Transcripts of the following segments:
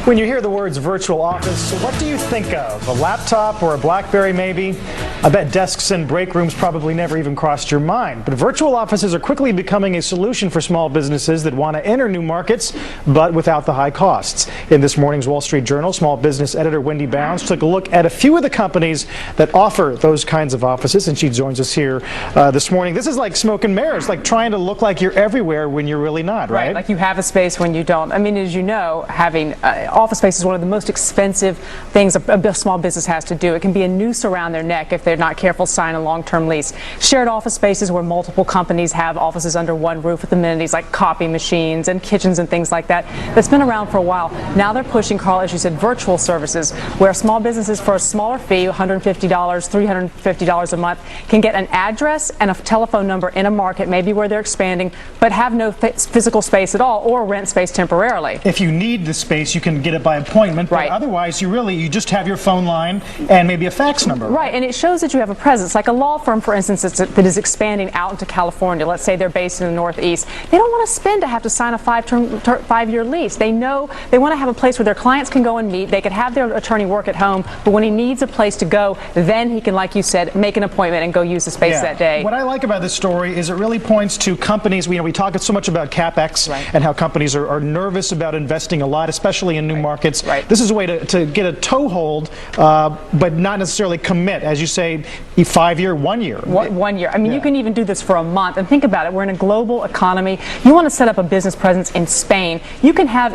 When you hear the words virtual office, what do you think of? A laptop or a BlackBerry maybe? I bet desks and break rooms probably never even crossed your mind. But virtual offices are quickly becoming a solution for small businesses that want to enter new markets, but without the high costs. In this morning's Wall Street Journal, small business editor Wendy Bounds took a look at a few of the companies that offer those kinds of offices, and she joins us here this morning. This is like smoke and mirrors, like trying to look like you're everywhere when you're really not, right? Right, like you have a space when you don't. I mean, as you know, having office space is one of the most expensive things a small business has to do. It can be a noose around their neck if they're not careful to sign a long-term lease. Shared office spaces where multiple companies have offices under one roof with amenities like copy machines and kitchens and things like that. That's been around for a while. Now they're pushing, Carl, as you said, virtual services where small businesses for a smaller fee, $150, $350 a month, can get an address and a telephone number in a market, maybe where they're expanding, but have no physical space at all or rent space temporarily. If you need the space, you can get it by appointment, but right. Otherwise you just have your phone line and maybe a fax number. Right, and it shows that you have a presence. Like a law firm, for instance, that is expanding out into California. Let's say they're based in the Northeast. They don't want to spend to have to sign a five-year lease. They know they want to have a place where their clients can go and meet. They could have their attorney work at home, but when he needs a place to go, then he can, like you said, make an appointment and go use the space that day. What I like about this story is it really points to companies. We talk so much about CapEx and how companies are nervous about investing a lot, especially in new markets. This is a way to get a toehold, but not necessarily commit, as you say, 5 year, 1 year. 1 year. I mean, you can even do this for a month. And think about it. We're in a global economy. You want to set up a business presence in Spain. You can have,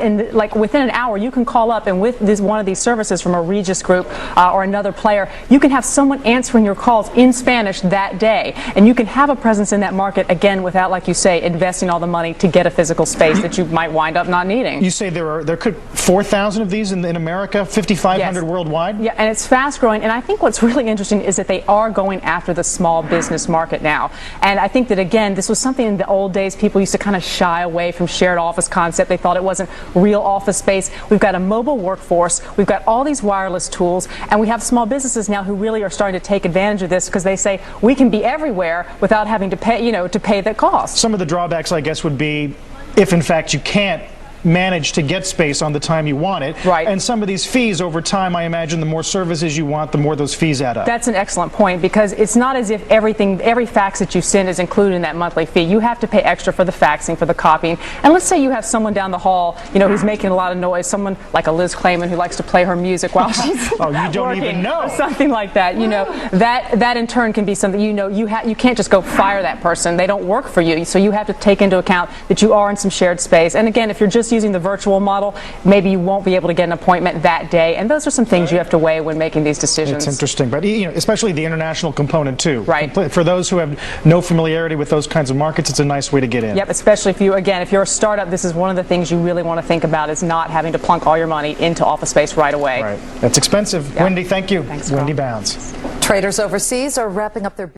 within an hour, you can call up and with one of these services from a Regis Group or another player, you can have someone answering your calls in Spanish that day. And you can have a presence in that market, again, without, like you say, investing all the money to get a physical space that you might wind up not needing. You say there could 4,000 of these in America, 5,500 worldwide? Yeah, and it's fast growing. And I think what's really interesting is that they are going after the small business market now. And I think that, again, this was something in the old days people used to kind of shy away from shared office concept. They thought it wasn't real office space. We've got a mobile workforce. We've got all these wireless tools. And we have small businesses now who really are starting to take advantage of this because they say we can be everywhere without having to pay, to pay the cost. Some of the drawbacks, I guess, would be if, in fact, you can't manage to get space on the time you want it. Right. And some of these fees over time, I imagine the more services you want, the more those fees add up. That's an excellent point because it's not as if every fax that you send is included in that monthly fee. You have to pay extra for the faxing, for the copying. And let's say you have someone down the hall, who's making a lot of noise, someone like a Liz Clayman who likes to play her music while she's oh, you don't working, even know. Or something like that. That in turn can be something, you can't just go fire that person. They don't work for you. So you have to take into account that you are in some shared space. And again, if you're just using the virtual model, maybe you won't be able to get an appointment that day. And those are some things you have to weigh when making these decisions. It's interesting, but especially the international component too. Right. For those who have no familiarity with those kinds of markets, it's a nice way to get in. Yep, especially if you're a startup, this is one of the things you really want to think about is not having to plunk all your money into office space right away. Right. That's expensive. Yeah. Wendy, thank you. Thanks, Wendy Bounds. Traders overseas are wrapping up their